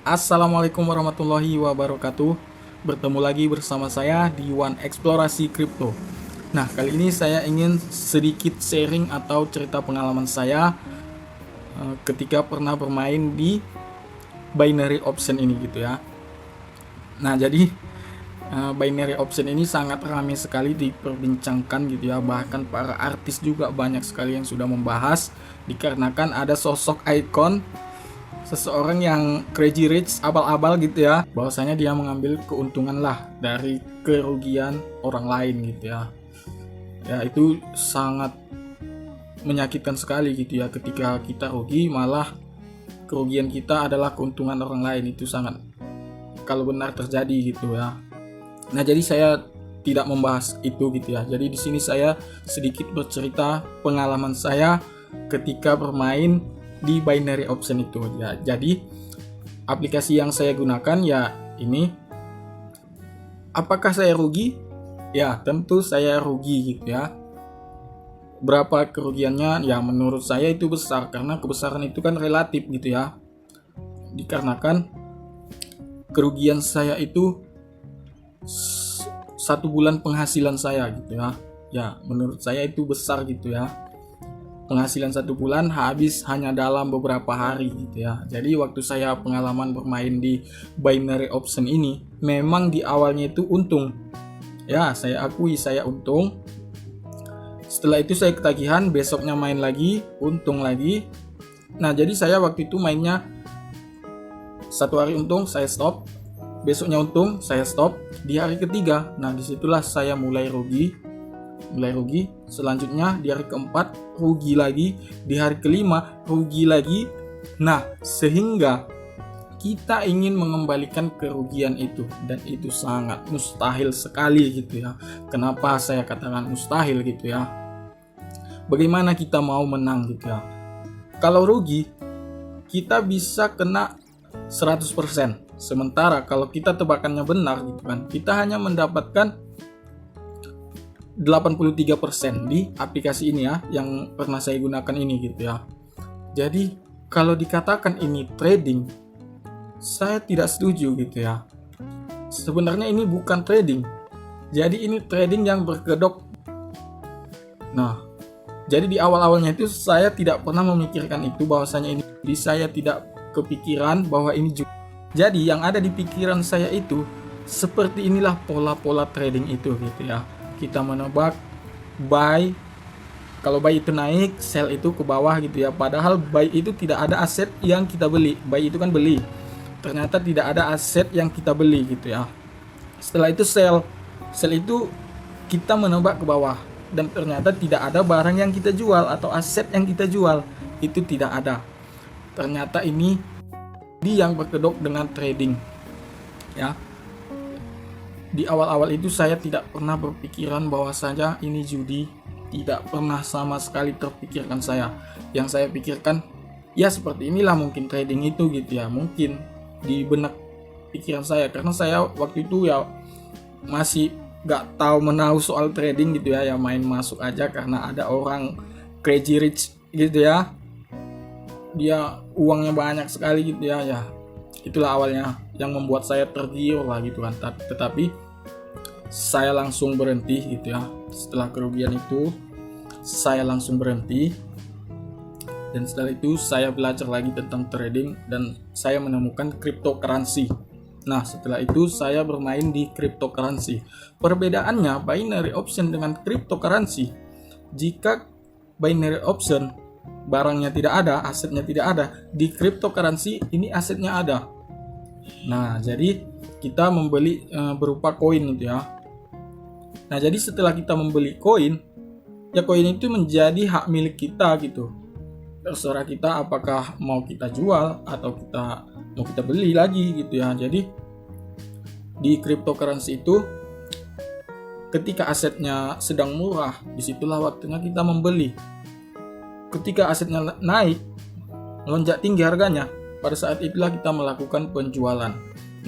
Assalamualaikum warahmatullahi wabarakatuh. Bertemu lagi bersama saya di One Eksplorasi Kripto. Nah, kali ini saya ingin sedikit sharing atau cerita pengalaman saya ketika pernah bermain di binary option ini gitu ya. Nah, jadi binary option ini sangat ramai sekali diperbincangkan gitu ya. Bahkan para artis juga banyak sekali yang sudah membahas dikarenakan ada sosok ikon seseorang yang crazy rich, abal-abal gitu ya, bahwasanya dia mengambil keuntungan lah dari kerugian orang lain gitu ya. Ya, itu sangat menyakitkan sekali gitu ya, ketika kita rugi malah kerugian kita adalah keuntungan orang lain. Itu sangat, kalau benar terjadi gitu ya. Nah, jadi saya tidak membahas itu gitu ya. Jadi di sini saya sedikit bercerita pengalaman saya ketika bermain di binary option itu ya. Jadi aplikasi yang saya gunakan ya ini. Apakah saya rugi? Ya, tentu saya rugi gitu ya. Berapa kerugiannya? Ya, menurut saya itu besar, karena kebesaran itu kan relatif gitu ya. Dikarenakan kerugian saya itu 1 bulan penghasilan saya gitu ya. Ya, menurut saya itu besar gitu ya. Penghasilan 1 bulan habis hanya dalam beberapa hari gitu ya. Jadi waktu saya pengalaman bermain di binary option ini, memang di awalnya itu untung. Ya, saya akui saya untung. Setelah itu saya ketagihan, besoknya main lagi, untung lagi. Nah, jadi saya waktu itu mainnya 1 hari untung, saya stop. Besoknya untung, saya stop. Di hari ketiga, nah disitulah saya mulai rugi. Selanjutnya di hari keempat rugi lagi, di hari kelima rugi lagi. Nah, sehingga kita ingin mengembalikan kerugian itu, dan itu sangat mustahil sekali gitu ya. Kenapa saya katakan mustahil gitu ya? Bagaimana kita mau menang gitu ya? Kalau rugi kita bisa kena 100%. Sementara kalau kita tebakannya benar gitu kan, kita hanya mendapatkan 83% di aplikasi ini ya, yang pernah saya gunakan ini gitu ya. Jadi kalau dikatakan ini trading, saya tidak setuju gitu ya. Sebenarnya ini bukan trading. Jadi ini trading yang berkedok. Nah, jadi di awal-awalnya itu saya tidak pernah memikirkan itu, bahwasanya ini, saya tidak kepikiran bahwa ini juga. Jadi yang ada di pikiran saya itu seperti inilah pola-pola trading itu gitu ya. Kita menebak buy, kalau buy itu naik, sell itu ke bawah gitu ya. Padahal buy itu tidak ada aset yang kita beli. Buy itu kan beli. Ternyata tidak ada aset yang kita beli gitu ya. Setelah itu sell itu kita menebak ke bawah, dan ternyata tidak ada barang yang kita jual atau aset yang kita jual, itu tidak ada. Ternyata ini yang berkedok dengan trading ya. Di awal-awal itu saya tidak pernah berpikiran bahwasanya ini judi, tidak pernah sama sekali terpikirkan saya. Yang saya pikirkan ya seperti inilah mungkin trading itu gitu ya, mungkin di benak pikiran saya, karena saya waktu itu ya masih gak tahu menahu soal trading gitu ya, main masuk aja karena ada orang crazy rich gitu ya, dia uangnya banyak sekali gitu ya. Itulah awalnya yang membuat saya tergiur lah gitu kan. Tetapi saya langsung berhenti gitu ya. Setelah kerugian itu saya langsung berhenti, dan setelah itu saya belajar lagi tentang trading dan saya menemukan cryptocurrency. Nah, setelah itu saya bermain di cryptocurrency. Perbedaannya binary option dengan cryptocurrency, jika binary option barangnya tidak ada, asetnya tidak ada, di cryptocurrency ini asetnya ada. Nah, jadi kita membeli berupa koin gitu ya. Nah, jadi setelah kita membeli koin, ya koin itu menjadi hak milik kita gitu. Terserah kita apakah mau kita jual atau mau kita beli lagi gitu ya. Jadi di cryptocurrency itu ketika asetnya sedang murah, disitulah waktunya kita membeli. Ketika asetnya naik, melonjak tinggi harganya, pada saat itulah kita melakukan penjualan.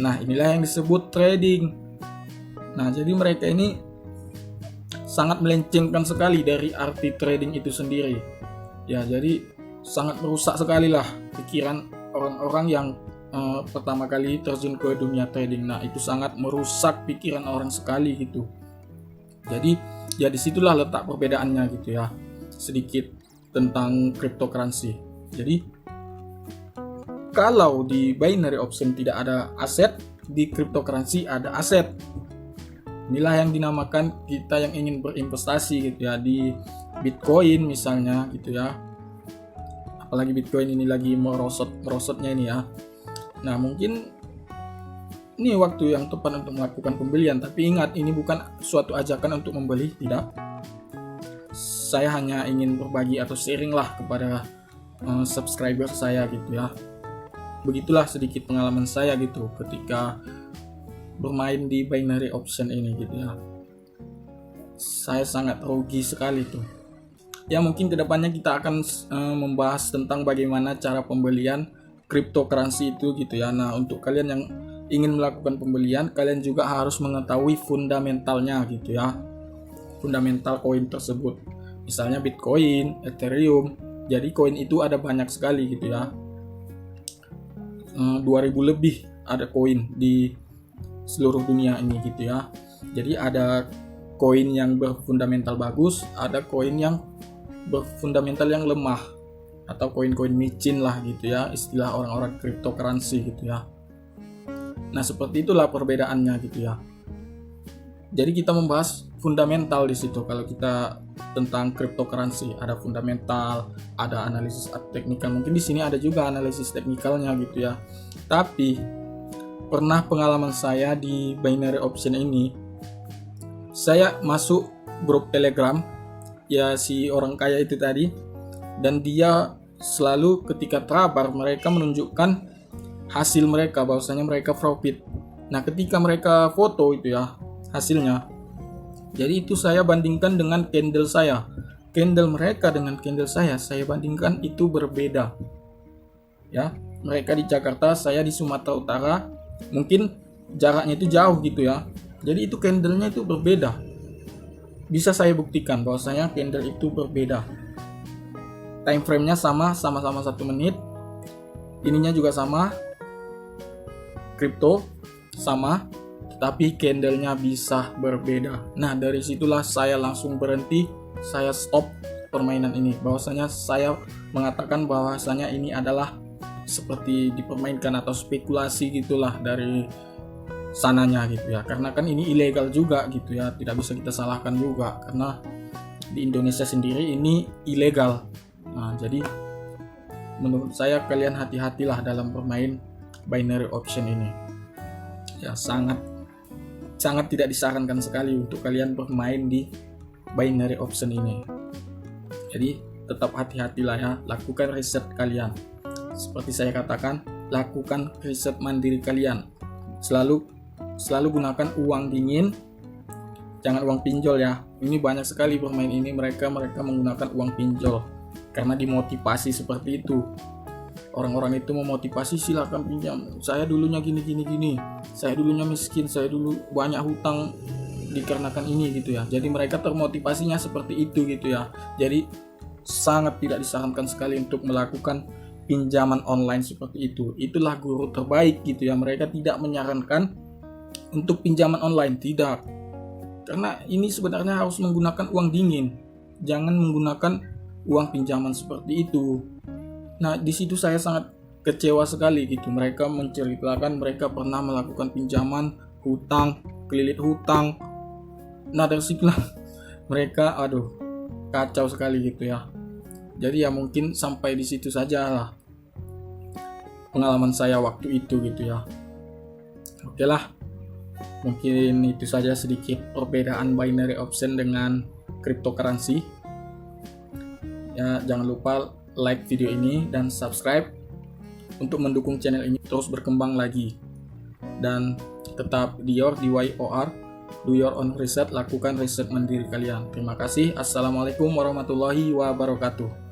Nah, inilah yang disebut trading. Nah, jadi mereka ini sangat melencengkan sekali dari arti trading itu sendiri. Ya, jadi sangat merusak sekali lah pikiran orang-orang yang pertama kali terjun ke dunia trading. Nah, itu sangat merusak pikiran orang sekali gitu. Jadi ya disitulah letak perbedaannya gitu ya, sedikit tentang cryptocurrency. Jadi kalau di binary option tidak ada aset, di cryptocurrency ada aset. Inilah yang dinamakan kita yang ingin berinvestasi gitu ya, di Bitcoin misalnya gitu ya. Apalagi Bitcoin ini lagi merosotnya ini ya. Nah, mungkin ini waktu yang tepat untuk melakukan pembelian, tapi ingat ini bukan suatu ajakan untuk membeli, tidak. Saya hanya ingin berbagi atau sharing lah kepada subscriber saya gitu ya. Begitulah sedikit pengalaman saya gitu ketika bermain di binary option ini gitu ya. Saya sangat rugi sekali tuh. Ya mungkin kedepannya kita akan membahas tentang bagaimana cara pembelian cryptocurrency itu gitu ya. Nah, untuk kalian yang ingin melakukan pembelian, kalian juga harus mengetahui fundamentalnya gitu ya, fundamental koin tersebut. Misalnya Bitcoin, Ethereum. Jadi koin itu ada banyak sekali gitu ya, 2000 lebih ada koin di seluruh dunia ini gitu ya. Jadi ada koin yang berfundamental bagus, ada koin yang berfundamental yang lemah, atau koin-koin micin lah gitu ya, istilah orang-orang cryptocurrency gitu ya. Nah, seperti itulah perbedaannya gitu ya. Jadi kita membahas fundamental di situ. Kalau kita tentang cryptocurrency ada fundamental, ada analisis teknikal. Mungkin di sini ada juga analisis teknikalnya gitu ya. Tapi pernah pengalaman saya di binary option ini, saya masuk grup Telegram ya si orang kaya itu tadi, dan dia selalu ketika terabar mereka menunjukkan hasil mereka, bahwasanya mereka profit. Nah, ketika mereka foto itu ya hasilnya, jadi itu saya bandingkan dengan candle saya. Candle mereka dengan candle saya bandingkan, itu berbeda ya. Mereka di Jakarta, saya di Sumatera Utara, mungkin jaraknya itu jauh gitu ya. Jadi itu candlenya itu berbeda. Bisa saya buktikan bahwasanya candle itu berbeda. Time frame-nya sama-sama 1 menit. Ininya juga sama. Kripto sama, tetapi candlenya bisa berbeda. Nah, dari situlah saya langsung berhenti, saya stop permainan ini. Bahwasanya saya mengatakan bahwasanya ini adalah seperti dipermainkan atau spekulasi gitulah dari sananya gitu ya. Karena kan ini ilegal juga gitu ya, tidak bisa kita salahkan juga karena di Indonesia sendiri ini ilegal. Nah, jadi menurut saya kalian hati-hatilah dalam bermain binary option ini. Ya, sangat tidak disarankan sekali untuk kalian bermain di binary option ini. Jadi tetap hati-hatilah ya, lakukan riset kalian. Seperti saya katakan, lakukan riset mandiri kalian. Selalu gunakan uang dingin, jangan uang pinjol ya. Ini banyak sekali bermain ini mereka menggunakan uang pinjol karena dimotivasi seperti itu. Orang-orang itu memotivasi, silakan pinjam. Saya dulunya gini. Saya dulunya miskin, saya dulu banyak hutang dikarenakan ini gitu ya. Jadi mereka termotivasinya seperti itu gitu ya. Jadi sangat tidak disarankan sekali untuk melakukan pinjaman online seperti itu. Itulah guru terbaik gitu ya. Mereka tidak menyarankan untuk pinjaman online, tidak. Karena ini sebenarnya harus menggunakan uang dingin. Jangan menggunakan uang pinjaman seperti itu. Nah, di situ saya sangat kecewa sekali gitu. Mereka menceritakan mereka pernah melakukan pinjaman, hutang, kelilit hutang. Nah, dari situlah mereka kacau sekali gitu ya. Jadi ya mungkin sampai di situ saja lah pengalaman saya waktu itu gitu ya. Oke lah, mungkin itu saja sedikit perbedaan binary option dengan cryptocurrency. Ya, jangan lupa like video ini dan subscribe untuk mendukung channel ini terus berkembang lagi. Dan tetap DYOR, do your own research, lakukan riset mandiri kalian. Terima kasih. Assalamualaikum warahmatullahi wabarakatuh.